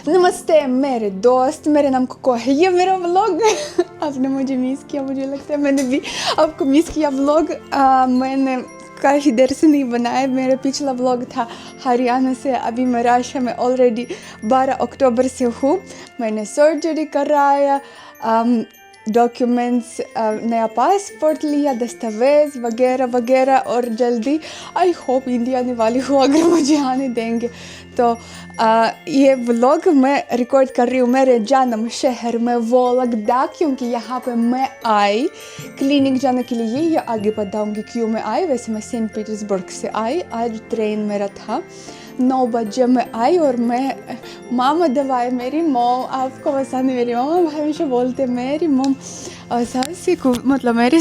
नमस्ते मेरे दोस्त, मेरे नाम कोको है। ये मेरा व्लॉग आपने मुझे मिस किया, मुझे लगता है मैंने भी आपको मिस किया व्लॉग। मैंने काफ़ी देर से नहीं बनाया। मेरा पिछला व्लॉग था हरियाणा से। अभी मैं राशा में ऑलरेडी 12 अक्टूबर से हूँ। मैंने सर्जरी कराया, डॉक्यूमेंट्स, नया पासपोर्ट लिया, दस्तावेज़ वगैरह वगैरह, और जल्दी आई होप इंडिया आने वाली हूँ अगर मुझे आने देंगे तो। ये व्लॉग मैं रिकॉर्ड कर रही हूँ मेरे जन्म शहर में वोलगदा, क्योंकि यहाँ पे मैं आई क्लिनिक जाने के लिए। ये आगे बताऊँगी क्यों मैं आई। वैसे मैं सेंट पीटर्सबर्ग से आई, आज ट्रेन मेरा था 9 बजे मैं आई। और मैं मामा दवाई मेरी मोम, आपको पसंद मेरी मोम हमेशा बोलते मेरी मोम Sasiku, मेरे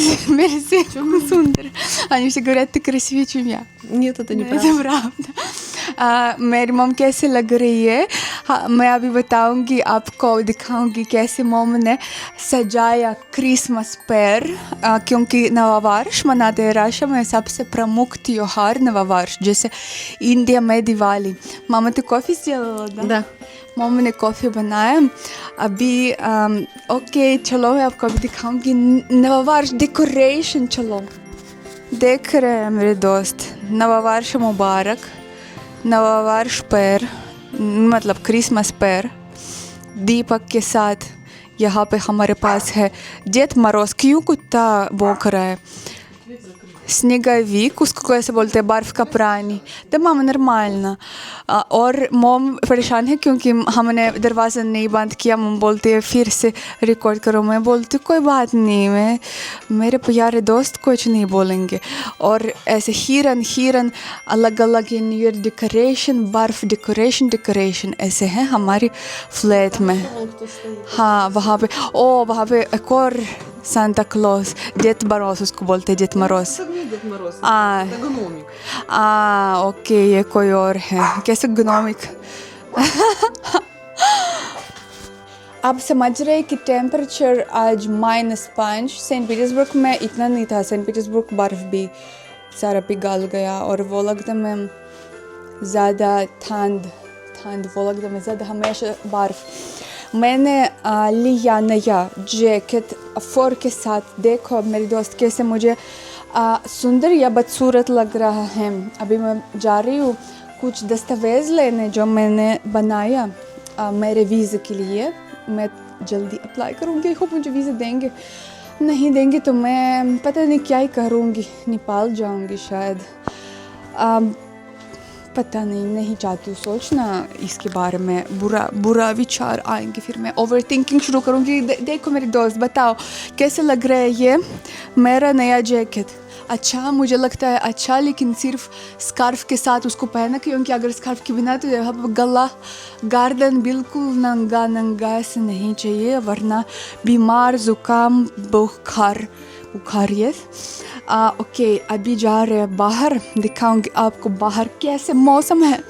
से सुंदर. Они все говорят, ты красивее, чем я. Нет, это неправда. Это правда. मेरी मम कैसे लग रही है, हाँ, मैं अभी बताऊंगी आपको, दिखाऊंगी कैसे मम ने सजाया क्रिसमस पर, क्योंकि नवा वर्ष मनाते हैं राशा में। सबसे प्रमुख त्योहार नवा वर्ष, जैसे इंडिया में दिवाली। मामा तो कॉफ़ी сделала, да? Да. मम्मी ने कॉफ़ी बनाया अभी। ओके चलो मैं आपको अभी दिखाऊंगी नवा वर्ष डेकोरेशन। चलो देख रहे हैं मेरे दोस्त, नवा वर्ष मुबारक। नवा वर्ष पर मतलब क्रिसमस पर दीपक के साथ यहाँ पे हमारे पास है जेठ मरोज। क्यों कुत्ता भौंक रहा है? снеговик, उसको कैसे बोलते हैं, बर्फ़ का प्राणी। तो मामा नॉर्मल। और मोम परेशान है क्योंकि हमने दरवाज़ा नहीं बंद किया। मम बोलती है फिर से रिकॉर्ड करो। मैं बोलती कोई बात नहीं, मैं मेरे प्यारे दोस्त कुछ नहीं बोलेंगे। और ऐसे हिरन अलग अलग ये न्यू ईयर डेकोरेशन, बर्फ़ डेकोरेशन ऐसे हैं हमारी फ्लैट में। हाँ वहाँ पे वहाँ पे एक और सांता क्लॉज, जेठ मरोज उसको बोलते हैं, जेठ मरोज। Дед Мороз. А. Это гномик. ओके ये कोई और है। कैसे ग्नोमिक? आप समझ रहे कि टेम्परेचर आज -5। सेंट पीटर्सबर्ग में इतना नहीं था। सेंट पीटर्सबर्ग बर्फ़ भी सारा पिघल गया। और वोलगदा में ज़्यादा ठंड वोलगदा में ज़्यादा हमेशा बर्फ़। मैंने लिया नया जैकेट फॉर के साथ। देखो मेरी दोस्त कैसे मुझे सुंदर या बदसूरत लग रहा है। अभी मैं जा रही हूँ कुछ दस्तावेज़ लेने जो मैंने बनाया मेरे वीज़े के लिए। मैं जल्दी अप्लाई करूँगी, होप मुझे वीज़ा देंगे। नहीं देंगे तो मैं पता नहीं क्या ही करूँगी, नेपाल जाऊँगी शायद। पता नहीं चाहती हूँ सोचना इसके बारे में। बुरा विचार आएंगे, फिर मैं ओवर थिंकिंग शुरू करूँगी। देखो मेरे दोस्त बताओ कैसे लग रहा है ये मेरा नया जैकेट? अच्छा मुझे लगता है अच्छा, लेकिन सिर्फ स्कार्फ के साथ उसको पहना, क्योंकि अगर स्कार्फ के बिना तो यहाँ गला गर्दन बिल्कुल नंगा ऐसे नहीं चाहिए, वरना बीमार जुकाम बुखार ये। ओके अभी जा रहे हैं बाहर, दिखाऊंगी आपको बाहर कैसे मौसम है।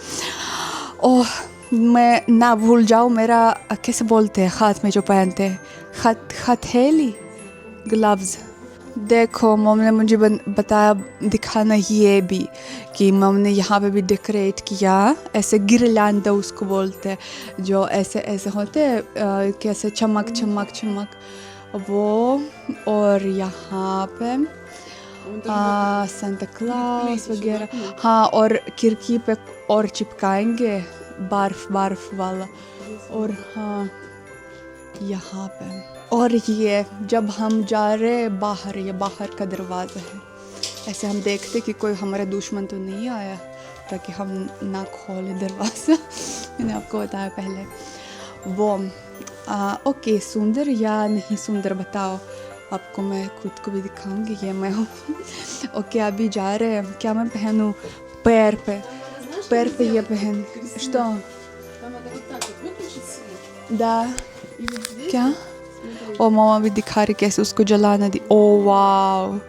ओह मैं ना भूल जाऊँ मेरा कैसे बोलते हैं हाथ में जो पहनते हैं, हथेली ग्लव्स। देखो मम ने मुझे बताया दिखाना ये भी कि मम ने यहाँ पे भी डेकोरेट किया ऐसे गिरलैंड उसको बोलते हैं, जो ऐसे होते हैं कैसे चमक वो। और यहाँ पे सांता क्लॉज वगैरह। हाँ और खिड़की पे और चिपकाएंगे बर्फ़ वाला। और हाँ यहाँ पे। और ये जब हम जा रहे हैं बाहर, ये बाहर का दरवाज़ा है। ऐसे हम देखते कि कोई हमारा दुश्मन तो नहीं आया, ताकि हम ना खोले दरवाज़ा। मैंने आपको बताया पहले वो। ओके सुंदर या नहीं सुंदर बताओ, आपको मैं खुद को भी दिखाऊंगी। ये मैं हूँ। ओके अभी जा रहे हैं। क्या मैं पहनूँ? पैर पे ये पहन। Что? Да. क्या? ओ मामा भी दिखा रही कैसे उसको जलाना दी। ओ वाव,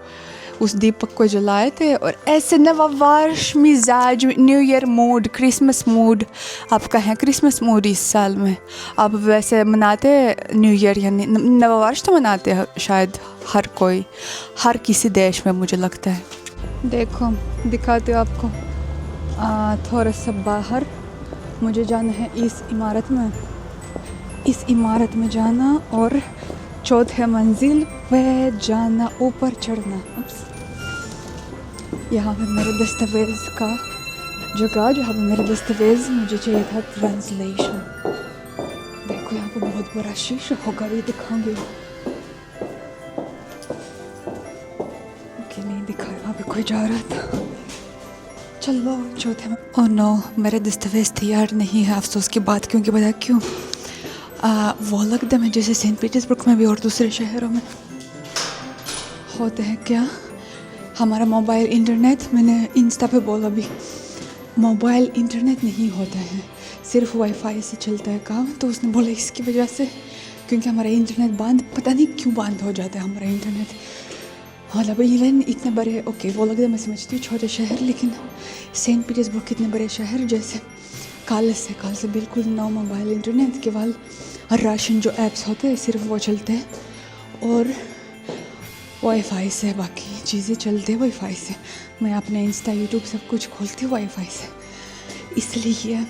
उस दीपक को जलाए थे। और ऐसे नवा वर्ष मिजाज, new Year mood, Christmas mood. आपका है क्रिसमस मूड इस साल में? आप वैसे मनाते हैं न्यू ईयर या नवा वर्ष? तो मनाते हैं शायद हर किसी देश में मुझे लगता है। देखो दिखाते हो आपको थोड़ा सा बाहर। मुझे जाना है इस इमारत में। इस इमारत में जाना और चौथे मंजिल पे जाना, ऊपर चढ़ना। यहाँ पे मेरे दस्तावेज़ का जगह, जहाँ पे मेरे दस्तावेज़ मुझे चाहिए था ट्रांसलेशन। देखो यहाँ पे बहुत बड़ा शीशा होगा, ये दिखाऊंगी कि नहीं दिखा। यहाँ पे कोई जा रहा था। चलो चौथे में। ओह नो, मेरे दस्तावेज़ तैयार नहीं है, अफसोस की बात। क्योंकि पता क्यों, वो लगता है जैसे सेंट पीटर्सबर्ग में भी और दूसरे शहरों में होते हैं क्या, हमारा मोबाइल इंटरनेट, मैंने इंस्टा पे बोला भी, मोबाइल इंटरनेट नहीं होता है, सिर्फ वाईफाई से चलता है काम। तो उसने बोला इसकी वजह से, क्योंकि हमारा इंटरनेट बंद, पता नहीं क्यों बंद हो जाता है हमारा इंटरनेट। मतलब इवन इतने बड़े, ओके वो लगता है मैं समझती हूँ छोटे शहर, लेकिन सेंट पीटर्सबर्ग कितने बड़े शहर, जैसे कल से बिल्कुल नो मोबाइल इंटरनेट, केवल राशन जो ऐप्स होते हैं सिर्फ वो चलते हैं और वाईफाई से बाकी चीज़ें चलते हैं वाईफाई से। मैं अपने इंस्टा यूट्यूब सब कुछ खोलती हूँ वाईफाई से, इसलिए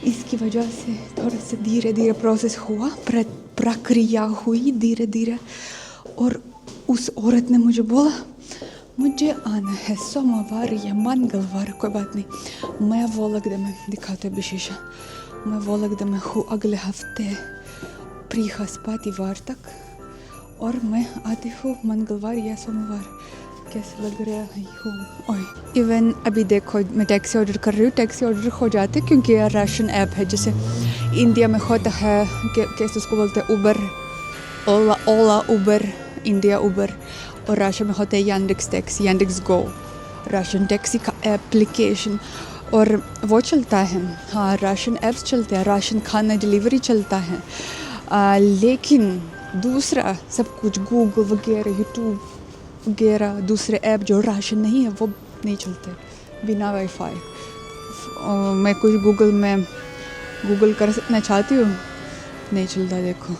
इसकी वजह से थोड़ा सा धीरे धीरे प्रोसेस हुआ, प्रक्रिया हुई धीरे धीरे। और उस औरत ने मुझे बोला मुझे आना है सोमवार या मंगलवार, कोई बात नहीं, मैं वो लगता मैं दिखाते विशेषा, मैं वो लगता मैं हूँ अगले हफ्ते बृहस्पतिवार तक, और मैं आती हूँ मंगलवार या सोमवार। कैसे लग रहा है हूँ। इवन अभी देखो मैं टैक्सी ऑर्डर कर रही हूँ, टैक्सी ऑर्डर हो जाते क्योंकि यार राशन ऐप है, जैसे इंडिया में होता है कैसे उसको बोलते हैं, उबर, ओला उबर, इंडिया उबर, और राशन में होता है यांडेक्स टैक्सी, यांडेक्स गो, राशन टैक्सी का एप्लीकेशन, और वो चलता है। हाँ, राशन ऐप्स चलते हैं, राशन खाना डिलीवरी चलता है, लेकिन दूसरा सब कुछ गूगल वगैरह, यूट्यूब वगैरह, दूसरे ऐप जो राशन नहीं है वो नहीं चलते बिना वाईफाई। मैं कुछ गूगल में गूगल कर सकना चाहती हूँ, नहीं चलता देखो,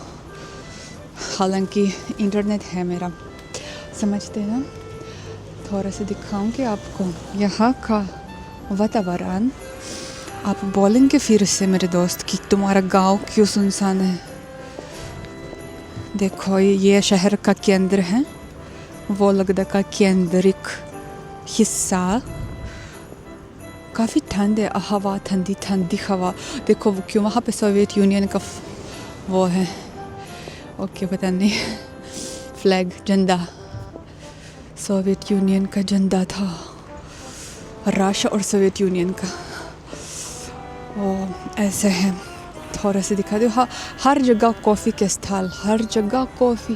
हालांकि इंटरनेट है मेरा, समझते हैं ना। थोड़ा सा दिखाऊंगी आपको यहाँ का वातावरण। आप बोलेंगे फिर से मेरे दोस्त कि तुम्हारा गांव क्यों सुनसान है। देखो ये शहर का केंद्र है, वो लगदा का केंद्रिक हिस्सा, काफ़ी ठंड है, हवा ठंडी हवा। देखो वो क्यों, वहाँ पे सोवियत यूनियन का वो है, ओके पता नहीं, फ्लैग, झंडा, सोवियत यूनियन का झंडा था, रशिया और सोवियत यूनियन का, वो ऐसे है। थोड़ा से दिखा दो। हाँ, हर जगह कॉफ़ी के स्टॉल, हर जगह कॉफ़ी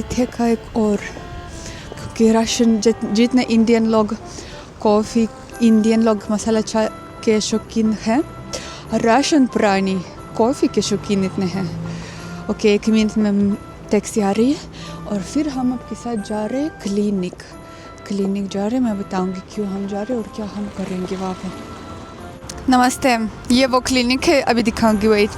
ठेका एक, और क्योंकि राशन जितने इंडियन लोग कॉफ़ी, इंडियन लोग मसाला चाय के शौकीन हैं, राशन प्राणी कॉफ़ी के शौकीन इतने हैं। ओके, 1 मिनट में टैक्सी आ रही है और फिर हम आपके साथ जा रहे हैं क्लिनिक जा रहे हैं। मैं बताऊंगी क्यों हम जा रहे हैं और क्या हम करेंगे वहाँ पे। नमस्ते, ये वो क्लिनिक है, अभी दिखाऊंगी, वेट।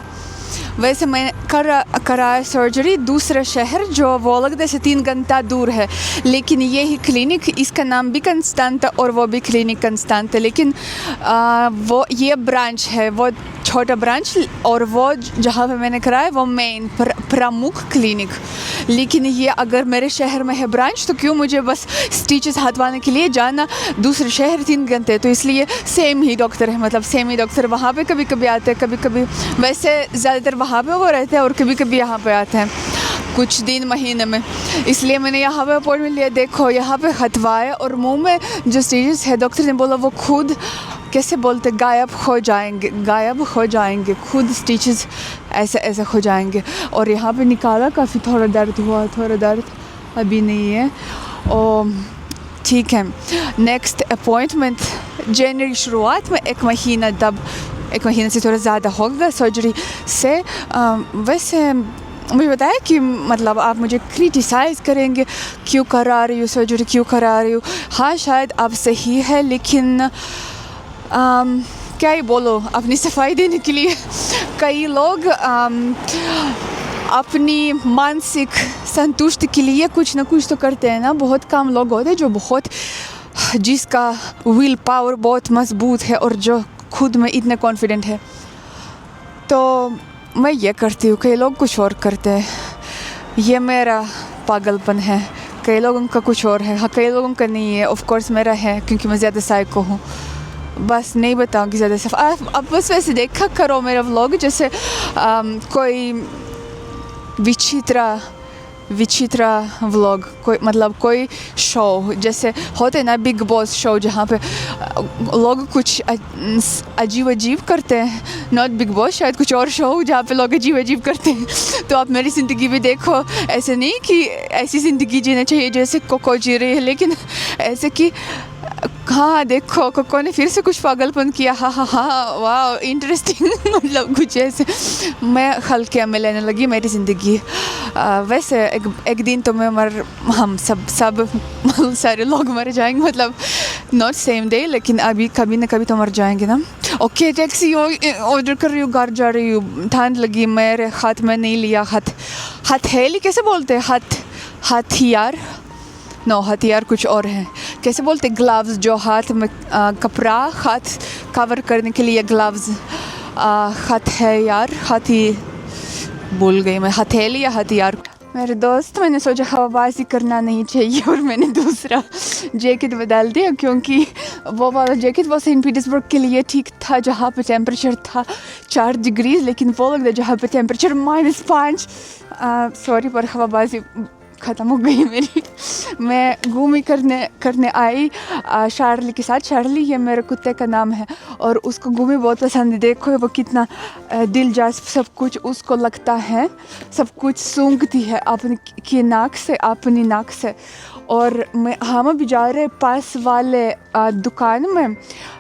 वैसे मैं करा सर्जरी दूसरे शहर जो वो लगता से 3 घंटा दूर है, लेकिन यही क्लिनिक, इसका नाम भी कंस्टेंट और वो भी क्लिनिक कंस्टेंट है, लेकिन वो ये ब्रांच है, वो छोटा ब्रांच, और वो जहाँ पे मैंने कराया वो मेन प्रमुख क्लिनिक। लेकिन ये अगर मेरे शहर में है ब्रांच, तो क्यों मुझे बस स्टिचेस हटवाने के लिए जाना दूसरे शहर 3 घंटे। तो इसलिए सेम ही डॉक्टर है, मतलब सेम ही डॉक्टर वहाँ पे कभी कभी आते हैं, कभी कभी, वैसे ज़्यादातर वहाँ पे वो रहते हैं और कभी कभी यहाँ पे आते हैं कुछ दिन महीने में। इसलिए मैंने यहाँ पे अपॉइंटमेंट लिया। देखो यहाँ पे हटवाया और मुँह में जो स्टिचेस है, डॉक्टर ने बोला वो खुद कैसे बोलते गायब हो जाएंगे, खुद स्टिचेस ऐसे हो जाएंगे। और यहाँ पे निकाला, काफ़ी थोड़ा दर्द हुआ, थोड़ा दर्द अभी नहीं है, और ठीक है। नेक्स्ट अपॉइंटमेंट जनवरी शुरुआत में, 1 महीना से थोड़ा ज़्यादा होगा सर्जरी से। वैसे मुझे बताया कि मतलब आप मुझे क्रिटिसाइज़ करेंगे, क्यों करा रही हूँ सर्जरी, क्यों करा रही हूँ। हाँ, शायद अब सही है, लेकिन क्या ही बोलो, अपनी सफाई देने के लिए कई लोग अपनी मानसिक संतुष्टि के लिए कुछ ना कुछ तो करते हैं ना। बहुत कम लोग होते हैं जो जिसका विल पावर बहुत मजबूत है और जो खुद में इतने कॉन्फिडेंट है। तो मैं ये करती हूँ, कई लोग कुछ और करते हैं, ये मेरा पागलपन है। कई लोगों का कुछ और है, हाँ कई लोगों का नहीं है, ऑफ कोर्स मेरा है क्योंकि मैं ज़्यादा साइको हूँ। बस नहीं बताऊँगी ज़्यादा सफ अब बस वैसे देखा करो मेरा व्लॉग, जैसे कोई विचित्र व्लॉग, कोई मतलब कोई शो जैसे होते ना बिग बॉस शो, जहाँ पे लोग कुछ अजीब करते हैं। नॉट बिग बॉस, शायद कुछ और शो जहाँ पे लोग अजीब करते हैं। तो आप मेरी ज़िंदगी भी देखो, ऐसे नहीं कि ऐसी ज़िंदगी जीना चाहिए जैसे कोको जी रही है, लेकिन ऐसे कि हाँ देखो कोको ने फिर से कुछ पागलपन किया, हाँ वाह इंटरेस्टिंग मतलब कुछ ऐसे मैं हल्के में लेने लगी मेरी ज़िंदगी। वैसे एक दिन तो हम सब सारे लोग मर जाएंगे, मतलब नॉट सेम डे, लेकिन अभी कभी ना कभी तो मर जाएंगे ना। ओके टैक्सी ऑर्डर कर रही हूँ, घर जा रही हूँ, ठंड लगी, मेरे हाथ में नहीं लिया, हथेली कैसे बोलते हैं, हथियार नो हथियार कुछ और है, कैसे बोलते ग्लव्स, जो हाथ में कपड़ा हाथ कवर करने के लिए ग्लव्स, हथियार, भूल गई मैं, हथेली या हथियार। मेरे दोस्त, मैंने सोचा हवाबाजी करना नहीं चाहिए और मैंने दूसरा जैकेट बदल दिया, क्योंकि वो वाला जैकेट वो सेंट पीटर्सबर्ग के लिए ठीक था जहाँ पे टेम्परेचर था 4 डिग्री, लेकिन वो लग जहाँ पे टेम्परेचर -5। सॉरी पर हवाबाजी ख़त्म हो गई मेरी। मैं घूमी करने आई शार्ली के साथ। शार्ली ये मेरे कुत्ते का नाम है और उसको घूमी बहुत पसंद है। देखो वो कितना दिलचस्प सब कुछ उसको लगता है, सब कुछ सूंघती है अपनी नाक से। और हम अभी जा रहे पास वाले दुकान में।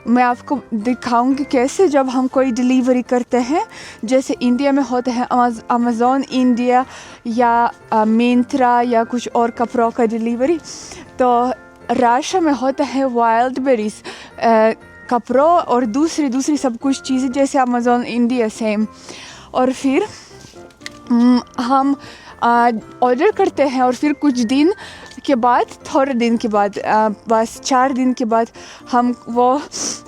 मैं आपको दिखाऊंगी कैसे जब हम कोई डिलीवरी करते हैं, जैसे इंडिया में होते हैं अमेज़ॉन इंडिया या मिंत्रा या कुछ और कपड़ों का डिलीवरी, तो रशिया में होता है वाइल्ड बेरीज कपड़ों और दूसरी सब कुछ चीज़ें जैसे अमेज़ॉन इंडिया सेम। और फिर हम ऑर्डर करते हैं और फिर कुछ दिन के बाद, थोड़े दिन के बाद, बस 4 दिन के बाद हम वो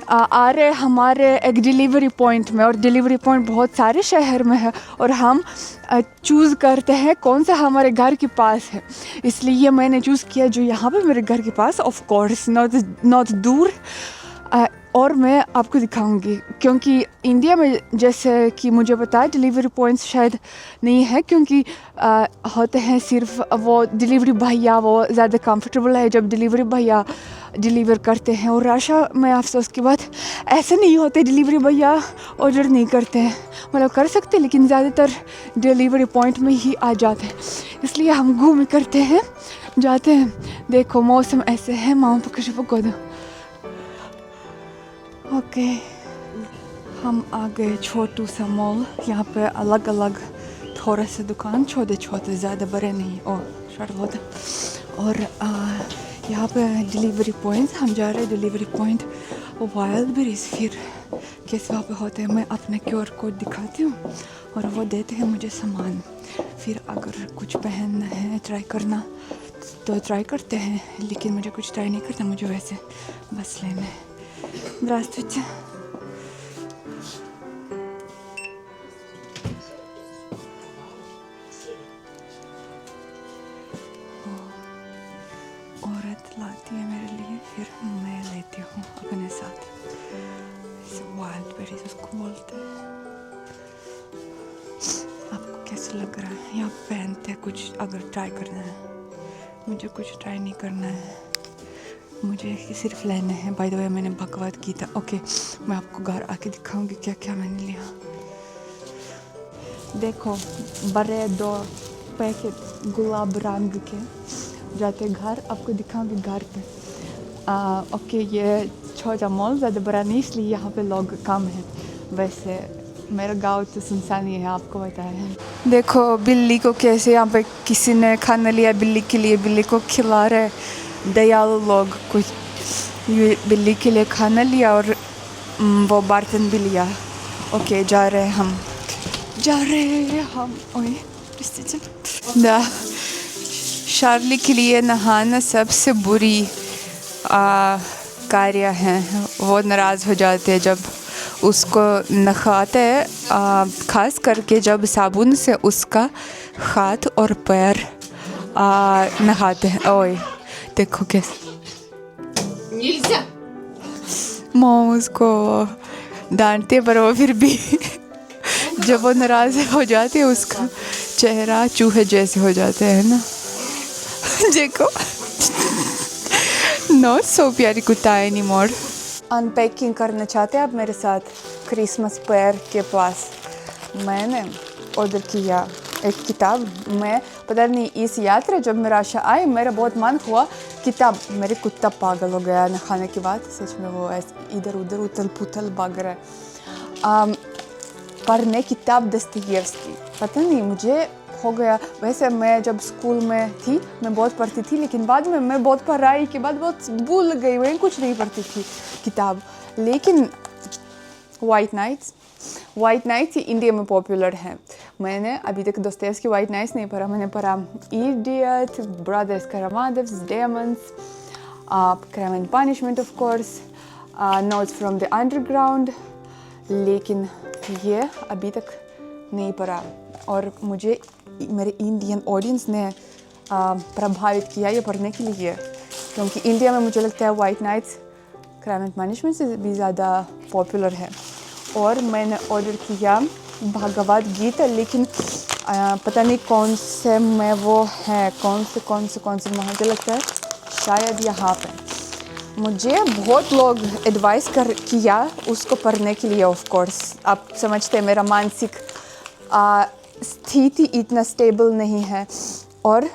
आ रहे हमारे एक डिलीवरी पॉइंट में। और डिलीवरी पॉइंट बहुत सारे शहर में है और हम चूज़ करते हैं कौन सा हमारे घर के पास है। इसलिए मैंने चूज़ किया जो यहाँ पे मेरे घर के पास, ऑफ कोर्स नॉट दूर। और मैं आपको दिखाऊंगी, क्योंकि इंडिया में जैसे कि मुझे पता है डिलीवरी पॉइंट्स शायद नहीं है, क्योंकि होते हैं सिर्फ वो डिलीवरी भैया, वो ज़्यादा कंफर्टेबल है जब डिलीवरी भैया डिलीवर करते हैं। और रशिया में अफसोस की बात ऐसे नहीं होते, डिलीवरी भैया ऑर्डर नहीं करते हैं, मतलब कर सकते लेकिन ज़्यादातर डिलीवरी पॉइंट में ही आ जाते हैं। इसलिए हम घूम करते हैं, जाते हैं। देखो मौसम ऐसे है, माँ पकड़ पको दो। ओके हम आ गए छोटू सा मॉल। यहाँ पे अलग अलग थोड़ा सा दुकान, छोटे ज़्यादा बड़े नहीं। और शार्लोट और यहाँ पे डिलीवरी पॉइंट, हम जा रहे हैं डिलीवरी पॉइंट वाइल्ड बेरीज। फिर कैसे वहाँ पे होते हैं, मैं अपना QR कोड दिखाती हूँ और वो देते हैं मुझे सामान। फिर अगर कुछ पहनना है, ट्राई करना तो ट्राई करते हैं, लेकिन मुझे कुछ ट्राई नहीं करना, मुझे वैसे बस लेना है। Здравствуйте. औरत लाती है मेरे लिए, फिर मैं लेती हूँ अपने साथ। वाइल्ड बेरीज उसको बोलते हैं। आपको कैसा लग रहा है? यहाँ पहनते हैं कुछ अगर ट्राई करना है। मुझे कुछ ट्राई नहीं करना है, मुझे सिर्फ लेना है। बाय द वे मैंने भगवद गीता, ओके मैं आपको घर आके दिखाऊंगी क्या क्या मैंने लिया। देखो बड़े 2 पैकेट गुलाब रंग के जाते घर, आपको दिखाऊंगी घर पे। ओके ये छोटा मॉल, ज़्यादा बड़ा नहीं, इसलिए यहाँ पे लोग कम हैं। वैसे मेरा गांव तो सुनसान ही है, आपको बताया है। देखो बिल्ली को कैसे यहाँ पे किसी ने खाना लिया बिल्ली के लिए, बिल्ली को खिला रहे दयालु लोग। कुछ बिल्ली के लिए खाना लिया और वो बर्तन भी लिया। ओके जा रहे हम ओए शार्ली के लिए नहाना सबसे बुरी कार्य है। वो नाराज़ हो जाते हैं जब उसको नहाते हैं, खास करके जब साबुन से उसका हाथ और पैर नहाते हैं। ओए देखो कैसे मॉम उसको डांटते, पर वो फिर भी जब वो नाराज हो जाती है उसका चेहरा चूहे जैसे हो जाते हैं ना। देखो नॉट सो प्यारी कुत्ता है एनी मोर। अनपैकिंग करना चाहते हैं आप मेरे साथ क्रिसमस पेयर के पास? मैंने ऑर्डर किया एक किताब। मैं पता नहीं इस यात्रा जब मेरा आशा आई मेरा बहुत मन हुआ किताब। मेरे कुत्ता पागल हो गया ना खाने के बाद, सच में वो इधर उधर उथल पुथल भाग रहा है। पढ़ने किताब दस्तयेवस्की, पता नहीं मुझे हो गया। वैसे मैं जब स्कूल में थी मैं बहुत पढ़ती थी, लेकिन बाद में मैं बहुत पढ़ाई के बाद बहुत भूल गई, मैं कुछ नहीं पढ़ती थी किताब। लेकिन वाइट नाइट्स इंडिया में पॉपुलर है। मैंने अभी तक दोस्तोयेवस्की वाइट नाइट्स नहीं पढ़ा। मैंने पढ़ा Idiot, Brothers Karamazov, Demons, Crime and Punishment of course, Notes from the Underground, लेकिन ये अभी तक नहीं पढ़ा। और मुझे मेरे इंडियन ऑडियंस ने प्रभावित किया ये पढ़ने के लिए, क्योंकि इंडिया में मुझे लगता है white nights crime and punishment से भी ज़्यादा पॉपुलर है। और मैंने ऑर्डर किया भगवद गीता, लेकिन पता नहीं कौन से में वो है, कौन से मुझे लगता है शायद यहाँ पे। मुझे बहुत लोग एडवाइस किया उसको पढ़ने के लिए। ऑफ कोर्स आप समझते हैं मेरा मानसिक स्थिति इतना स्टेबल नहीं है, और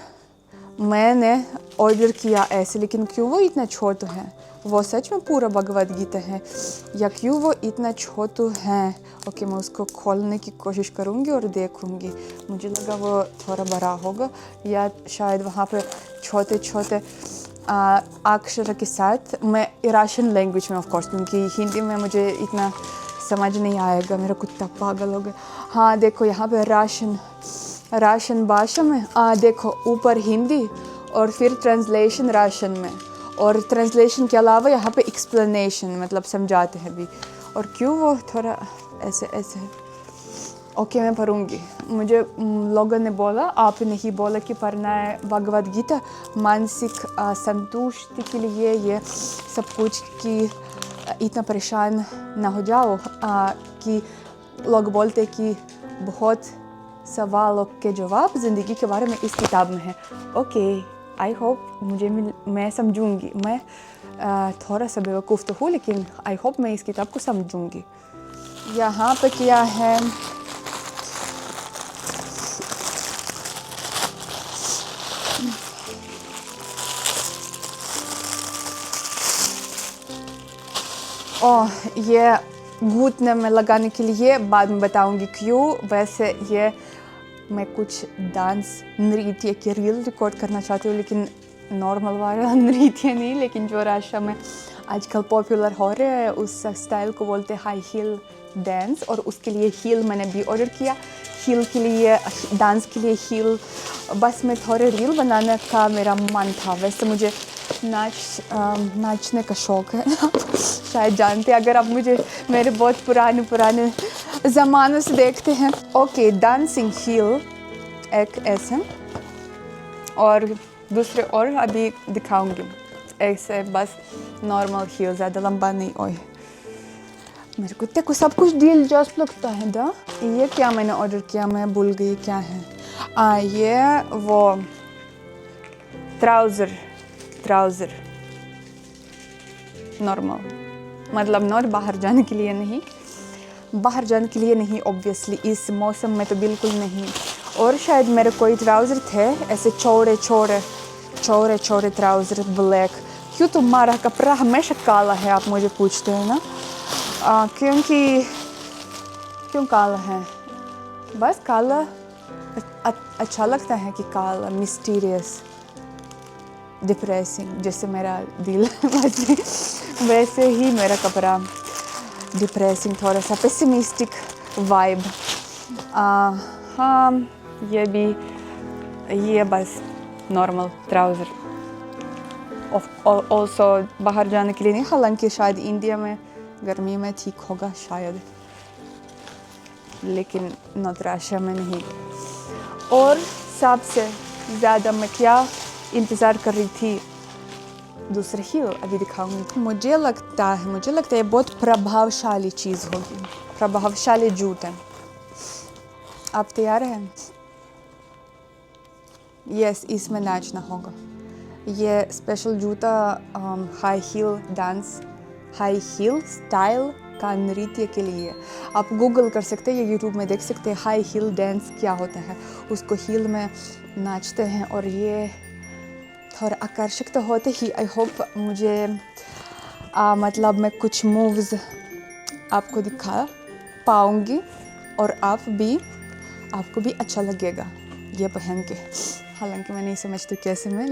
मैंने ऑर्डर किया ऐसे। लेकिन क्यों वो इतना छोटू है? वो सच में पूरा भगवद गीता है या क्यों वो इतना छोटू है? ओके, मैं उसको खोलने की कोशिश करूँगी और देखूँगी। मुझे लगा वो थोड़ा बड़ा होगा, या शायद वहाँ पे छोटे छोटे अक्षर के साथ। मैं रशियन लैंग्वेज में ऑफ कोर्स, क्योंकि हिंदी में मुझे इतना समझ नहीं आएगा। मेरा कुत्ता पागल हो गया। हाँ देखो यहाँ पे राशियन भाषा में देखो ऊपर हिंदी और फिर ट्रांसलेशन राशियन में, और ट्रांसलेशन के अलावा यहाँ पे एक्सप्लेनेशन, मतलब समझाते हैं भी। और क्यों वो थोड़ा ऐसे है। ओके मैं पढ़ूँगी। मुझे लोगों ने बोला, आप नहीं बोला कि पढ़ना है भगवद गीता मानसिक संतुष्टि के लिए, ये सब कुछ कि इतना परेशान ना हो जाओ। कि लोग बोलते कि बहुत सवालों के जवाब ज़िंदगी के बारे में इस किताब में है। ओके आई होप मैं समझूंगी। मैं थोड़ा सा बेवकूफ़ तो हूँ, लेकिन आई होप मैं इस किताब को समझूंगी। यहाँ पे क्या है? ओह, ये घुटने में लगाने के लिए, बाद में बताऊंगी क्यों। वैसे ये मैं कुछ डांस नृत्य के रील रिकॉर्ड करना चाहती हूँ, लेकिन नॉर्मल वाला नृत्य नहीं, लेकिन जो राशा में आजकल पॉपुलर हो रहे हैं उस स्टाइल को बोलते हैं हाई हील डांस। और उसके लिए हील मैंने भी ऑर्डर किया। हील के लिए, डांस के लिए हील। बस मैं थोड़े रील बनाने का मेरा मन था। वैसे मुझे नाचने का शौक़ है। शायद जानते हैं अगर आप मुझे मेरे बहुत पुराने ज़मानों से देखते हैं। ओके, डांसिंग हील एक ऐसे, और दूसरे और अभी दिखाऊंगी। ऐसे बस नॉर्मल हील, ज़्यादा लंबा नहीं। ओए मेरे कुत्ते को सब कुछ दिलचस्प लगता है दा। ये क्या मैंने ऑर्डर किया, मैं भूल गई क्या है। ये वो ट्राउज़र नॉर्मल, मतलब नॉट बाहर जाने के लिए नहीं, ऑब्वियसली इस मौसम में तो बिल्कुल नहीं। और शायद मेरे कोई ट्राउज़र थे ऐसे चौड़े ट्राउज़र ब्लैक। क्यों तुम्हारा कपड़ा हमेशा काला है, आप मुझे पूछते हैं ना। क्यों काला है? बस काला अच्छा लगता है कि काला मिस्टीरियस, डिप्रेसिंग, जैसे मेरा दिल वैसे ही मेरा कपड़ा डिप्रेसिंग, थोड़ा सा पेसिमिस्टिक वाइब। हाँ ये बस नॉर्मल ट्राउज़र। ऑल्सो बाहर जाने के लिए नहीं, हालांकि शायद इंडिया में गर्मी में ठीक होगा शायद, लेकिन नौतराशा में नहीं। और सबसे ज़्यादा मैं क्या इंतज़ार कर रही थी, दूसरे ही अभी दिखाऊंगी। मुझे लगता है बहुत प्रभावशाली चीज़ होगी, प्रभावशाली जूते। आप तैयार हैं? यस, इसमें नाचना होगा। ये स्पेशल जूता हाई हील स्टाइल का नृत्य के लिए। आप गूगल कर सकते हैं, ये यूट्यूब में देख सकते हैं हाई हील डांस क्या होता है। उसको हील में नाचते हैं और ये थोड़ा आकर्षक तो होते ही। आई होप मुझे मतलब मैं कुछ मूव्स आपको दिखा पाऊँगी और आपको भी अच्छा लगेगा ये पहन के। हालांकि मैं नहीं समझती कैसे मैं,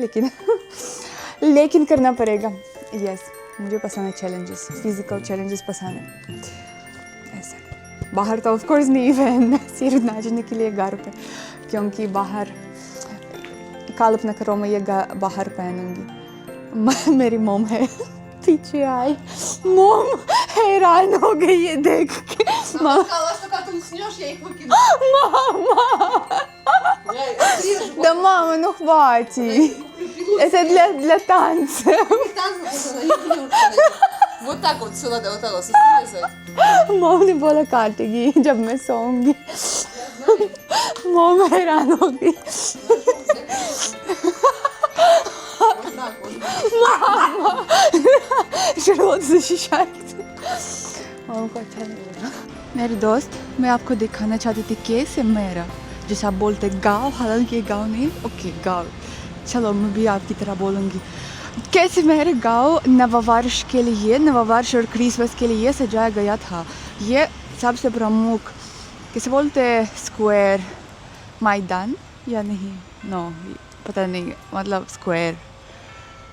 लेकिन करना पड़ेगा। यस, मुझे पसंद है चैलेंजेस, फिजिकल चैलेंजेस पसंद है। ऐसा बाहर तो ऑफ कोर्स नहीं पहनना, सिर्फ नाचने के लिए घर पे, क्योंकि बाहर कल्पना करो मैं ये बाहर पहनूंगी। मेरी मोम है पीछे आई, मोम हैरान हो गई ये देख के। Мама сказала, что как ты уснешь, я их выкину. Мама! Я отрежу. Да мама, ну хватит. Это для танца. Вот так вот все надо, вот так вот срезать. मॉम ने बोला काटेगी जब मैं सोऊंगी। मॉम हैरान हो गई। Вот так вот. शरोत защищает। मॉम को अच्छा लगेगा। मेरे दोस्त, मैं आपको दिखाना चाहती थी कैसे मेरा, जैसे आप बोलते गाँव, हालांकि ये गाँव नहीं, ओके गाँव, चलो मैं भी आपकी तरह बोलूँगी। कैसे मेरे गाँव नववर्ष और क्रिसमस के लिए सजाया गया था। ये सबसे प्रमुख किसे बोलते हैं, स्क्वायर, मैदान या नहीं, नो पता नहीं, मतलब स्क्वायर,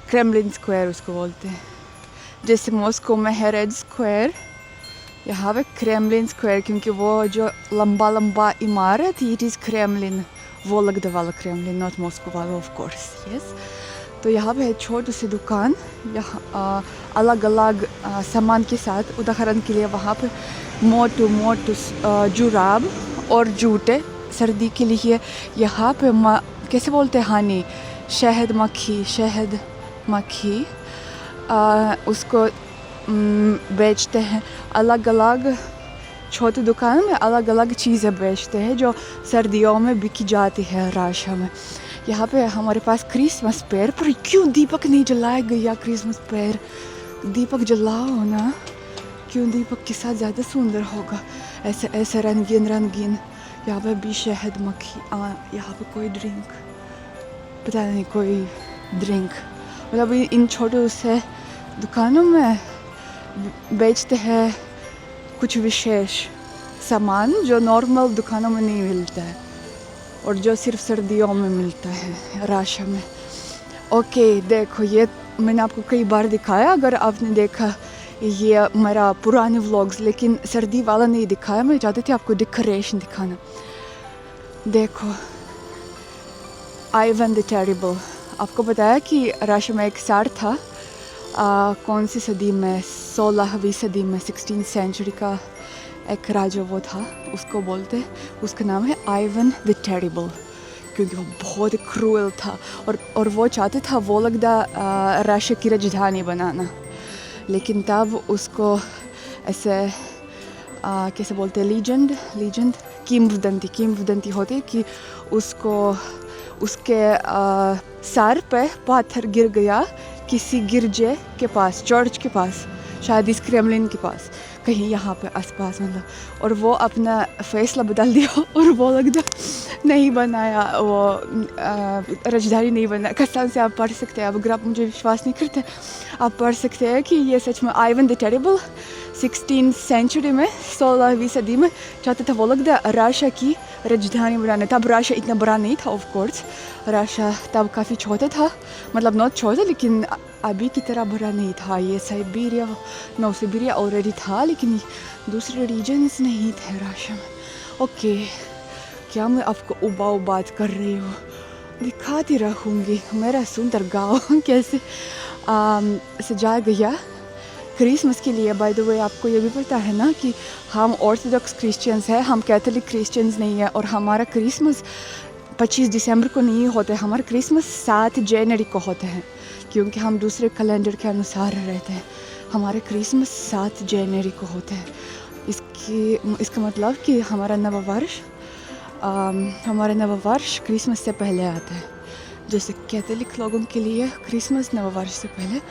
क्रेमलिन स्क्वायर उसको बोलते हैं। जैसे मॉस्को में है रेड स्क्वायर, यहाँ पे क्रेमलिन स्क्वायर, क्योंकि वो जो लंबा इमारत, इट इज़ क्रेमलिन, वो लगता वाला क्रेमलिन, नॉट मॉस्को वाला ऑफ कोर्स। यस, तो यहाँ पे है छोटी सी दुकान, यहाँ अलग अलग सामान के साथ। उदाहरण के लिए वहाँ पे मोटू जुराब और जूते सर्दी के लिए। यहाँ पे कैसे बोलते हैं, हनी, शहद मक्खी उसको बेचते हैं। अलग अलग छोटी दुकान में अलग अलग चीज़ें बेचते हैं जो सर्दियों में बिकी जाती है राशा में। यहाँ पे हमारे पास क्रिसमस पेड़, पर क्यों दीपक नहीं जलाया गया? क्रिसमस पेड़ दीपक जलाओ ना, क्यों दीपक के साथ ज़्यादा सुंदर होगा, ऐसे रंगीन। यहाँ पे भी शहद मक्खी, यहाँ पे कोई ड्रिंक, पता नहीं कोई ड्रिंक, मतलब इन छोटे से दुकानों में बेचते हैं कुछ विशेष सामान जो नॉर्मल दुकानों में नहीं मिलता है और जो सिर्फ सर्दियों में मिलता है राशा में। ओके, देखो ये मैंने आपको कई बार दिखाया, अगर आपने देखा ये मेरा पुराने व्लॉग्स, लेकिन सर्दी वाला नहीं दिखाया। मैं चाहती थी आपको डेकोरेशन दिखाना। देखो, आइवन द टेरिबल, आपको बताया कि राशा में एक सार था, कौन सी सदी में, 16वीं सदी में, 16th सेंचुरी का एक राजा वो था, उसको बोलते, उसका नाम है आइवन द टेरिबल, क्योंकि वो बहुत क्रूएल था और वो चाहते था वो लगदा राशा की राजधानी बनाना। लेकिन तब उसको ऐसे कैसे बोलते हैं, लीजेंड किंवदंती होती कि उसके सर पे पत्थर गिर गया किसी गिरजे के पास, चर्च के पास, शायद इस क्रेमलिन के पास, कहीं यहाँ पे आसपास मतलब, और वो अपना फैसला बदल दिया और वो लगता नहीं बनाया, वो राजधानी नहीं बना। कसम से आप पढ़ सकते हैं, अब अगर आप मुझे विश्वास नहीं करते आप पढ़ सकते हैं कि ये सच में Ivan the terrible 16th century में, 16वीं सदी में चाहता था वो लगता राशा की राजधानी बनाना। तब राशा इतना बड़ा नहीं था, ऑफ कोर्स राशा तब काफ़ी छोटा था, मतलब नॉट छोटा लेकिन अभी की तरह बड़ा नहीं था। ये साइबेरिया ऑलरेडी था, लेकिन दूसरे रीजन्स नहीं थे राशा में। ओके, क्या मैं आपको बात कर रही हूँ, दिखाती रहूँगी मेरा सुंदर गाँव कैसे सजाया गया क्रिसमस के लिए बाय द वे आपको ये भी पता है ना कि हम ऑर्थोडॉक्स क्रिश्चियंस हैं, हम कैथोलिक क्रिश्चियंस नहीं है, और हमारा क्रिसमस 25 दिसंबर को नहीं होता है, हमारा क्रिसमस 7 जनवरी को होता है, क्योंकि हम दूसरे कैलेंडर के अनुसार रहते हैं। हमारे क्रिसमस 7 जनवरी को होता है। इसका मतलब कि हमारा नव वर्ष क्रिसमस से पहले आता है। जैसे कैथोलिक लोगों के लिए क्रिसमस नव वर्ष से पहले,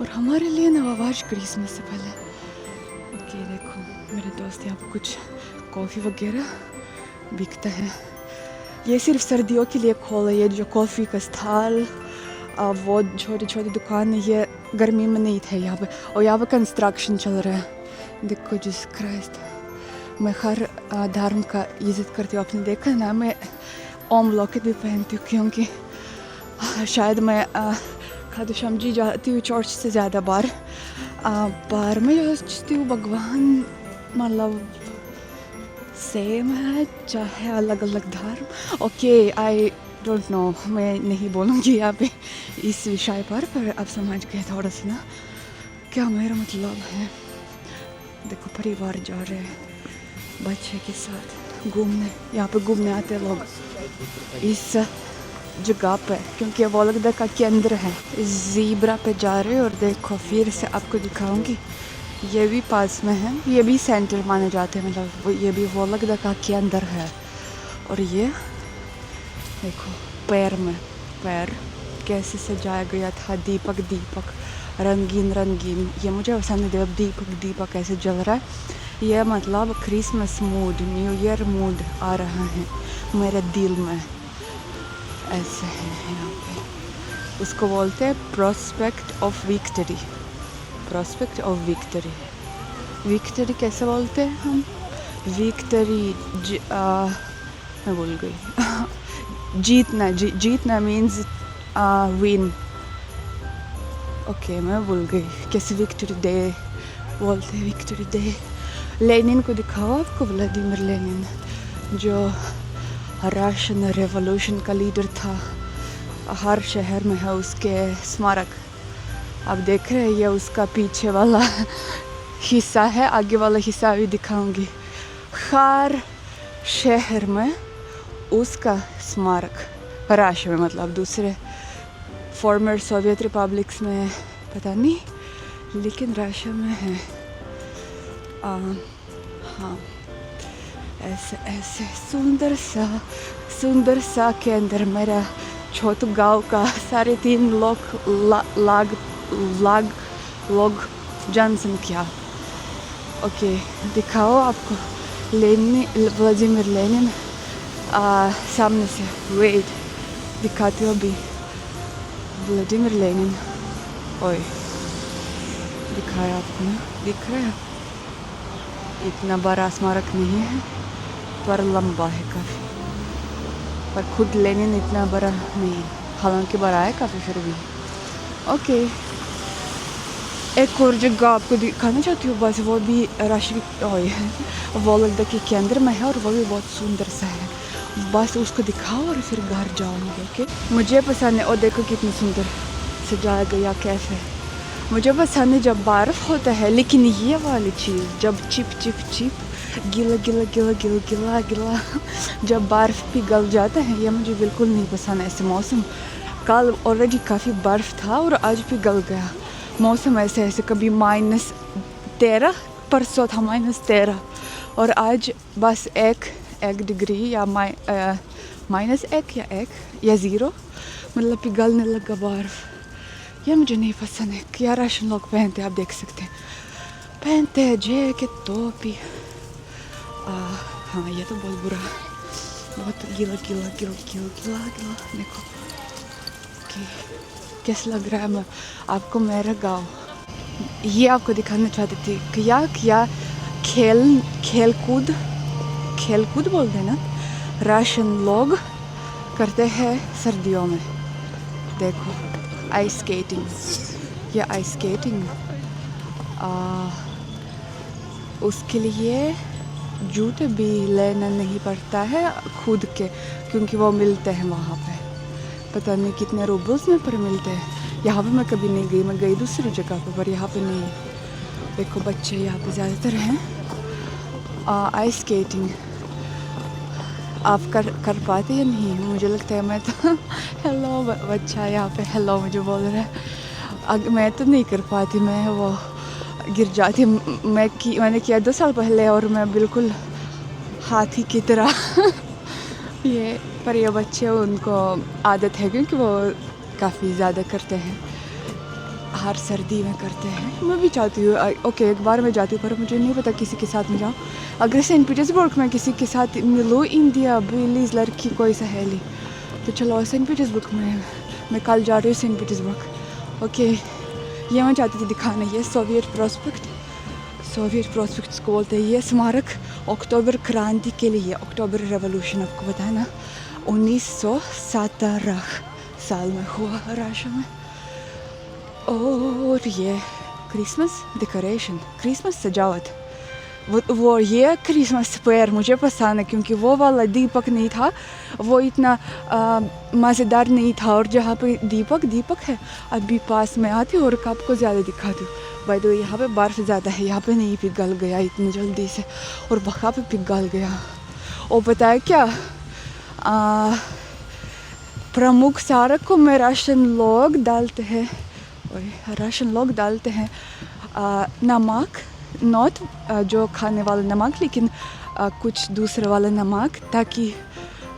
और हमारे लिए नव वर्ष क्रिसमस से पहले। ओके, देखो मेरे दोस्त यहाँ पर कुछ कॉफ़ी वगैरह बिकता है। ये सिर्फ सर्दियों के लिए खोला, ये जो कॉफ़ी का स्टॉल, वो छोटी छोटी दुकान है, ये गर्मी में नहीं थे यहाँ पे। और यहाँ पे कंस्ट्रक्शन चल रहा है। देखो जिस क्राइस्ट, मैं हर धर्म का इज्जत करती हूँ। आपने देखा ना, मैं ओम लॉकेट भी पहनती हूँ, क्योंकि शायद मैं खाटू श्याम जी जाती हूँ चर्च से ज़्यादा बार मैं जो सोचती हूँ भगवान मतलब सेम है, चाहे अलग अलग धर्म। ओके, आई डोंट नो, मैं नहीं बोलूँगी यहाँ पे इस विषय पर अब समझ गए थोड़ा सा ना क्या मेरा मतलब है। देखो परिवार जा रहे हैं बच्चे के साथ घूमने, यहाँ पे घूमने आते हैं लोग इस जगह पे, क्योंकि वोलगदा का केंद्र है। ज़ीब्रा पे जा रहे हैं, और देखो फिर से आपको दिखाऊंगी, ये भी पास में है, ये भी सेंटर माने जाते हैं, मतलब ये भी वोलगदा का केंद्र है। और ये देखो पैर कैसे सजाया गया था, दीपक रंगीन रंगीन। ये मुझे पसंद है, दीपक कैसे जल रहा है। ये मतलब Christmas mood, New Year mood आ रहा है मेरे दिल में। ऐसे है यहाँ पे, उसको बोलते हैं प्रोस्पेक्ट ऑफ विक्ट्री। विक्ट्री कैसे बोलते हैं हम? विक्ट्री मैं भूल गई जीतना मीन्स विन। ओके, मैं भूल गई कैसे विक्ट्री डे बोलते हैं। विक्ट्री डे लेनिन को दिखाओ आपको, व्लादिमीर लेनिन जो रशियन रेवोल्यूशन का लीडर था। हर शहर में है उसके स्मारक। आप देख रहे हैं, ये उसका पीछे वाला हिस्सा है, आगे वाला हिस्सा भी दिखाऊंगी। हर शहर में उसका स्मारक, रशिया में मतलब दूसरे फॉर्मर सोवियत रिपब्लिक्स में पता नहीं, लेकिन रशिया में है। हाँ, ऐसे सुंदर सा के अंदर मेरा छोटू गांव का 3.5 लोग जनसंख्या। ओके, दिखाओ आपको व्लादिमीर लेनिन सामने से। वेट, दिखाती हूँ अभी व्लादिमीर लेनिन। ओए, दिखाया आपको ना, दिख रहा है? इतना बड़ा स्मारक नहीं है, पर लंबा है काफ़ी। पर खुद लेनिन इतना बड़ा नहीं, हालांकि बड़ा है काफ़ी फिर भी। ओके, एक और जगह आपको दिखाना चाहती हूँ, बस वो भी राष्ट्रीय वोलगदा के केंद्र में है, और वो भी बहुत सुंदर सा है। बस उसको दिखाओ और फिर घर जाऊँगी। ओके, मुझे पसंद है। और देखो कितनी सुंदर सजाया गया कैफे। मुझे पसंद है जब बर्फ़ होता है, लेकिन ये वाली चीज़ जब चिप गिला जब बर्फ़ पिघल जाता है, ये मुझे बिल्कुल नहीं पसंद ऐसे मौसम। कल ऑलरेडी काफ़ी बर्फ़ था और आज पिघल गया मौसम ऐसे। कभी -13, परसों था -13, और आज बस 1 डिग्री या -1 या 0, मतलब पिघलने लगा बर्फ़। ये मुझे नहीं पसंद है। क्या राशन लोग पहनते हैं, आप देख सकते हैं, पहनते हैं जैकेट, टोपी। हाँ, ये तो बहुत बुरा, बहुत गीला। देखो कैसा लग रहा है। मैं आपको मेरा गाँव ये आपको दिखाना चाहती थी। क्या खेलकूद बोलते हैं ना, राशन लोग करते हैं सर्दियों में। देखो आइस स्केटिंग, उसके लिए जूते भी लेना नहीं पड़ता है खुद के, क्योंकि वो मिलते हैं वहाँ पे। पता नहीं कितने रूबल्स में पर मिलते हैं। यहाँ पे मैं कभी नहीं गई, मैं गई दूसरी जगह पे, पर यहाँ पे नहीं। देखो बच्चे यहाँ पे ज़्यादातर हैं। आइस स्केटिंग आप कर पाते या नहीं? मुझे लगता है मैं तो हेलो बच्चा यहाँ पे हेलो मुझे बोल रहा है। मैं तो नहीं कर पाती, मैं वो गिर जाती। मैंने किया 2 साल पहले और मैं बिल्कुल हाथी की तरह पर ये बच्चे उनको आदत है क्योंकि वो काफ़ी ज़्यादा करते हैं, हर सर्दी में करते हैं। मैं भी चाहती हूँ ओके एक बार मैं जाती हूँ, पर मुझे नहीं पता किसी के साथ में जाऊँ। अगर सेंट पीटर्सबर्ग में किसी के साथ मिलूँ, इंडिया बिलीज लड़की कोई सहेली, तो चलो सेंट पीटर्सबर्ग में मैं कल जा रही हूँ सेंट पीटर्सबर्ग। ओके ये मैं चाहती थी दिखाना, ये सोवियत प्रोस्पेक्ट को बोलते हैं। ये स्मारक अक्टूबर क्रांति के लिए, अक्टूबर रेवोल्यूशन आपको पता है ना, 1917 साल में हुआ रशिया में। और ये क्रिसमस डेकोरेशन, क्रिसमस सजावट, वो ये क्रिसमस स्क्वायर मुझे पसंद है क्योंकि वो वाला दीपक नहीं था, वो इतना मज़ेदार नहीं था। और जहाँ पे दीपक है, अभी पास में आती हूँ और आपको ज़्यादा दिखाती हूँ। भाई तो यहाँ पे बर्फ़ ज़्यादा है, यहाँ पे नहीं पिघल गया इतनी जल्दी से, और वहाँ पे पिघल गया। और पता है क्या, प्रमुख सड़कों में राशन लोग डालते हैं नमक, नॉट जो खाने वाला नमक, लेकिन कुछ दूसरे वाला नमक, ताकि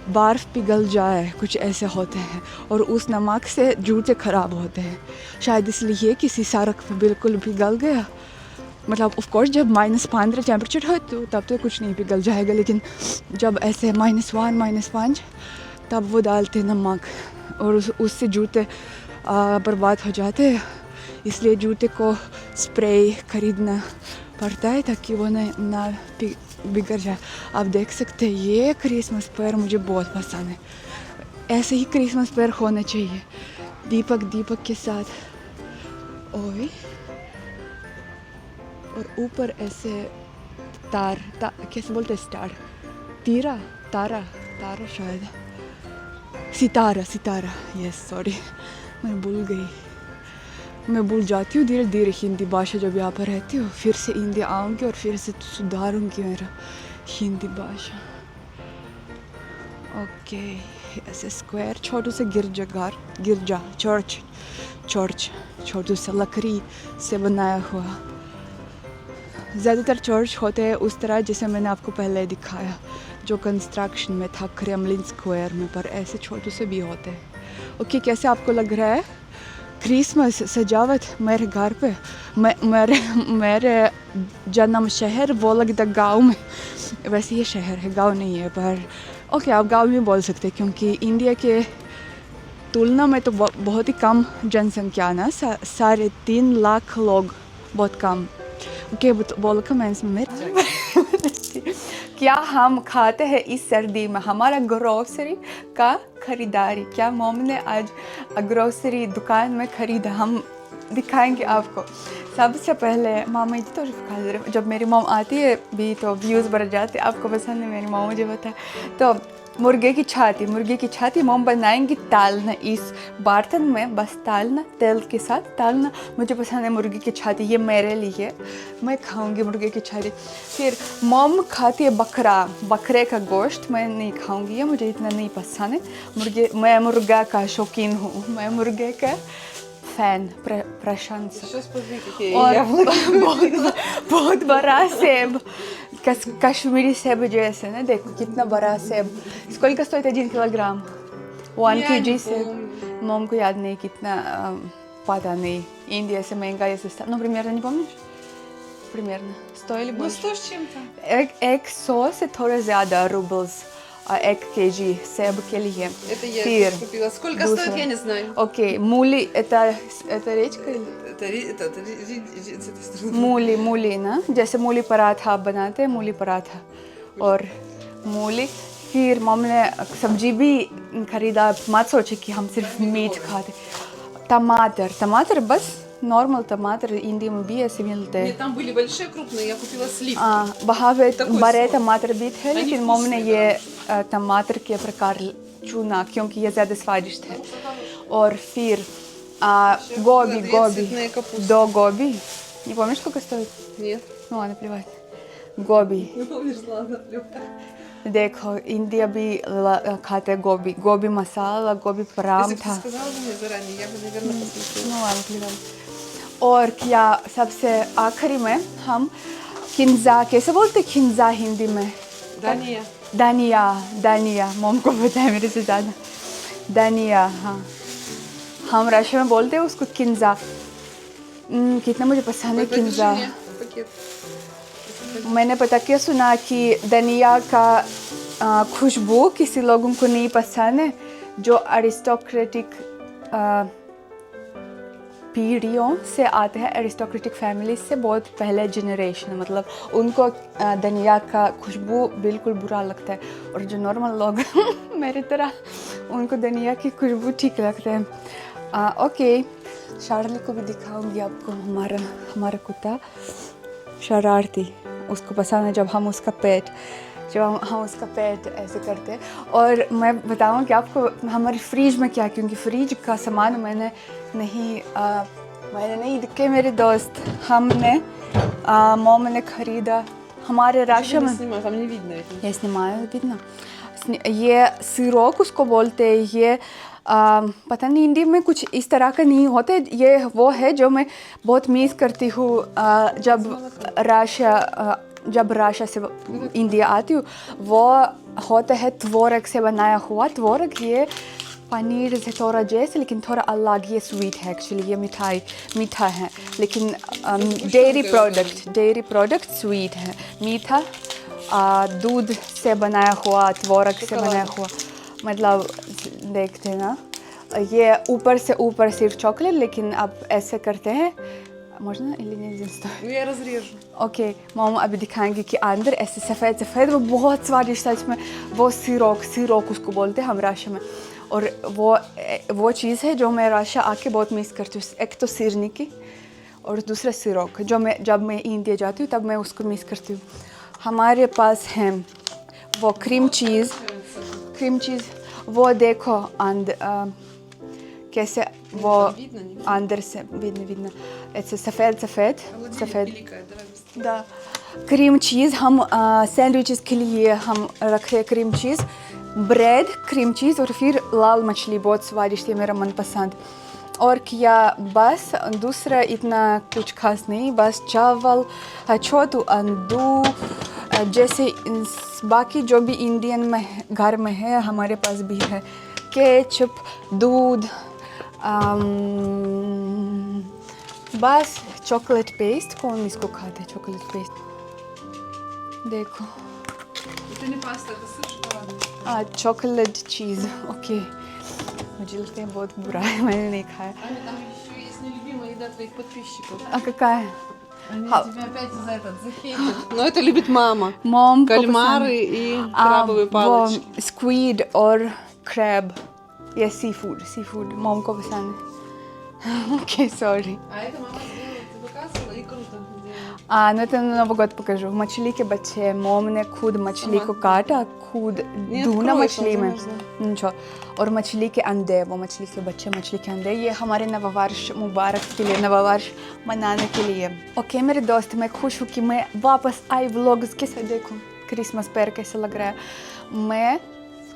बर्फ़ पिघल जाए, कुछ ऐसे होते हैं। और उस नमक से जूते ख़राब होते हैं, शायद इसलिए किसी सड़क पे बिल्कुल पिघल गया। मतलब ऑफ कोर्स जब -15 टेम्परेचर हो तो तब तो कुछ नहीं पिघल जाएगा, लेकिन जब ऐसे -1 -5 तब वो डालते नमक, और उससे जूते बर्बाद हो जाते हैं। इसलिए जूते को स्प्रे खरीदना पड़ता है ताकि वो ना बिगड़ जाए। आप देख सकते हैं ये क्रिसमस पेड़ मुझे बहुत पसंद है, ऐसे ही क्रिसमस पेड़ होने चाहिए, दीपक के साथ। और ऊपर ऐसे कैसे बोलते हैं, स्टार, तारा शायद, सितारा, यस सॉरी मैं भूल जाती हूँ धीरे धीरे हिंदी भाषा। जब यहाँ पर रहती हूँ फिर से हिंदी आऊँगी और फिर से सुधारूँगी मेरा हिंदी भाषा। ओके ऐसे स्क्वायर, छोटू से गिरजा चर्च छोटू से लकड़ी से बनाया हुआ। ज़्यादातर चर्च होते हैं उस तरह जैसे मैंने आपको पहले दिखाया, जो कंस्ट्रक्शन में था क्रेमलिन स्क्वायर में, पर ऐसे छोटू से भी होते हैं। ओके कैसे आपको लग रहा है क्रिसमस सजावट मेरे घर पे? मेरे जन्म शहर वोलगदा गाँव में, वैसे ये शहर है, गाँव नहीं है, पर ओके आप गाँव में बोल सकते हैं क्योंकि इंडिया के तुलना में तो बहुत ही कम जनसंख्या ना, 3.5 लाख लोग, बहुत कम। ओके बोलो कमेंट्स में क्या हम खाते हैं इस सर्दी में, हमारा ग्रोसरी का खरीदारी, क्या मॉम ने आज ग्रोसरी दुकान में खरीदा, हम दिखाएंगे आपको। सबसे पहले मामा जी तो जब मेरी मॉम आती है भी तो व्यूज़ बढ़ जाते, आपको पसंद है मेरी मॉम मुझे बताए। तो मुर्गे की छाती मॉम बनाएंगी तालना इस बर्तन में, बस तालना, तेल के साथ तालना। मुझे पसंद है मुर्गे की छाती, ये मेरे लिए, मैं खाऊंगी मुर्गे की छाती। फिर मॉम खाती है बकरे का गोश्त, मैं नहीं खाऊंगी, ये मुझे इतना नहीं पसंद है। मैं मुर्गा का शौकीन हूँ, मैं मुर्गे का फैन, प्रशंसक। और बहुत बड़ा सेब, कश्मीरी सेब जैसे ना, देखो कितना बड़ा सेब। Сколько стоит 1 килограмм? 1 kg सेब। मॉम को याद नहीं कितना, पता नहीं, Индия से महंगा या सस्ता, ну примерно не помнишь? Примерно стоили больше? 100 с чем-то. 100 से थोड़ा ज़्यादा रूबल्स 1 kg सेब के लिए। Это я купила. Сколько стоит, я не знаю. Окей, мули, это речка или? मूली ना, जैसे मूली पराठा आप बनाते हैं, मूली पराठा और मूली। फिर मम्मी ने सब्जी भी खरीदा, मत सोचे कि हम सिर्फ मीट खाते। टमाटर बस नॉर्मल टमाटर, इंडिया में भी ऐसे मिलते हैं। Там были большие, крупные, я купила сливки. वहाँ पे बड़े टमाटर भी थे, लेकिन मम्मी ने ये टमाटर के प्रकार चुना क्योंकि ये ज़्यादा स्वादिष्ट है। और फिर गोभी, 2 गोभी, Не помнишь, сколько стоит? Нет. Ну ладно, плевать. Гоби. Не помнишь, ладно, плевать. देखो इंडिया भी खाते हैं गोभी, गोभी मसाला, गोभी Если бы परांठा. ты сказала бы мне заранее, я бы, наверное, посмотрела. Ну ладно, плевать. और क्या सबसे आखिरी में हम किंजा, कैसे बोलते हैं किंजा हिंदी में? Дания. दानिया, दानिया, मॉम को पता है मेरे से ज़्यादा. दानिया, हाँ. हम रशिया में बोलते हैं उसको किंजा. कितना मुझे पसंद है किंजा. Подержи мне пакет. मैंने पता क्या सुना कि धनिया का खुशबू किसी लोगों को नहीं पसंद है, जो अरिस्टोक्रेटिक पीढ़ियों से आते हैं, अरिस्टोक्रेटिक फैमिली से बहुत पहले जनरेशन, मतलब उनको धनिया का खुशबू बिल्कुल बुरा लगता है, और जो नॉर्मल लोग मेरी तरह उनको धनिया की खुशबू ठीक लगता है. ओके, शार्ली को भी दिखाऊंगी आपको. हमारा कुत्ता शरारती, उसको पसंद है जब हम उसका पेट ऐसे करते हैं. और मैं बताऊँ कि आपको हमारी फ्रिज में क्या, क्योंकि फ्रिज का सामान मैंने नहीं दिखे मेरे दोस्त, मॉम ने खरीदा हमारे राशन में. Снимай, там не видно это. Я снимаю, видно. ये सिरोक उसको बोलते हैं. ये पता नहीं हिंदी में कुछ इस तरह का नहीं होता है. ये वो है जो मैं बहुत मिस करती हूँ जब राशा से इंडिया आती हूँ. वो होता है त्वरक से बनाया हुआ. त्वरक ये पनीर से थोड़ा जैसे, लेकिन थोड़ा अलग. ये स्वीट है एक्चुअली, ये मीठा है, लेकिन डेयरी प्रोडक्ट स्वीट है, मीठा. दूध से बनाया हुआ, त्वरक से बनाया हुआ, मतलब देखते हैं ना, ये ऊपर सिर्फ चॉकलेट, लेकिन आप ऐसे करते हैं. можно или нельзя? Ну, я разрежу. ओके, मॉम अभी दिखाएंगे कि अंदर ऐसे सफ़ेद वो बहुत स्वादिष्ट सच में. वो सिरोक उसको बोलते हैं हम राशा में. और वो चीज़ है जो मैं राशा आके बहुत मिस करती हूँ. एक तो सिरनी की और दूसरा सिरोक, जब मैं इंडिया जाती हूँ तब मैं उसको मिस करती हूँ. हमारे पास है वो क्रीम चीज़. वो देखो कैसे वो अंदर से видно. ऐसे सफ़ेद. Великая, давай быстрее. Да. क्रीम चीज़ हम सैंडविचेस के लिए हम रखे cream cheese, bread, cream cheese, और फिर लाल मछली बहुत स्वादिष्ट है, मेरा मनपसंद. और क्या बस, दूसरा इतना कुछ खास नहीं. बस चावल, छोटू अंडू, जैसे बाकी जो भी इंडियन में घर में है हमारे पास भी है. केचप, दूध, बस चॉकलेट पेस्ट. कौन इसको खाता है चॉकलेट पेस्ट? देखो, Это не паста, это сыр шоколадный. चॉकलेट चीज़. ओके, मुझे लगता है बहुत बुरा है, मैंने नहीं खाया. Аня, там еще есть нелюбимая еда твоих подписчиков. какая? Они тебя опять захейтят. Но это любит мама. Мом Кальмары и крабовые палочки. वो स्क्वीड और क्रैब, या सीफूड मॉम को पसंद है. Okay, sorry. А это мама сделала, ты показывала, и круто сделала. Ну это на Новый год покажу. मछली के बच्चे, मॉम ने खुद मछली को काटा, खुद धुना मछली में. नचो. और मछली के अंडे, वो मछली के बच्चे, मछली के अंडे, ये हमारे नववर्ष मुबारक के लिए, नववर्ष मनाने के लिए. ओके मेरे दोस्त, मैं खुश हूँ कि मैं वापस आई. व्लॉग्स कैसे देखो, क्रिसमस पर कैसा लग रहा है. मैं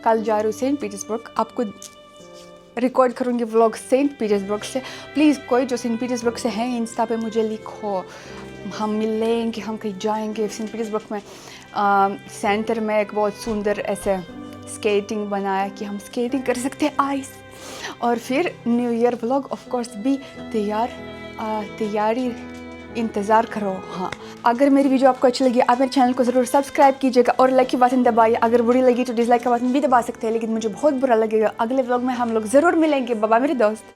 कल जा रही हूँ सेंट पीटर्सबर्ग, आपको रिकॉर्ड करूँगी व्लॉग सेंट पीटर्सबर्ग से. प्लीज़ कोई जो सेंट पीटर्सबर्ग से है इंस्टा पे मुझे लिखो, हम मिलेंगे, हम कहीं जाएंगे. सेंट पीटर्सबर्ग में सेंटर में एक बहुत सुंदर ऐसे स्केटिंग बनाया कि हम स्केटिंग कर सकते हैं आइस. और फिर new year vlog of course भी तैयारी इंतज़ार करो. हाँ, अगर मेरी वीडियो आपको अच्छी लगी, आप मेरे चैनल को ज़रूर सब्सक्राइब कीजिएगा और लाइक की बटन दबाइए. अगर बुरी लगी तो डिसलाइक का बटन भी दबा सकते हैं, लेकिन मुझे बहुत बुरा लगेगा. अगले व्लॉग में हम लोग ज़रूर मिलेंगे. बाय बाय मेरे दोस्त.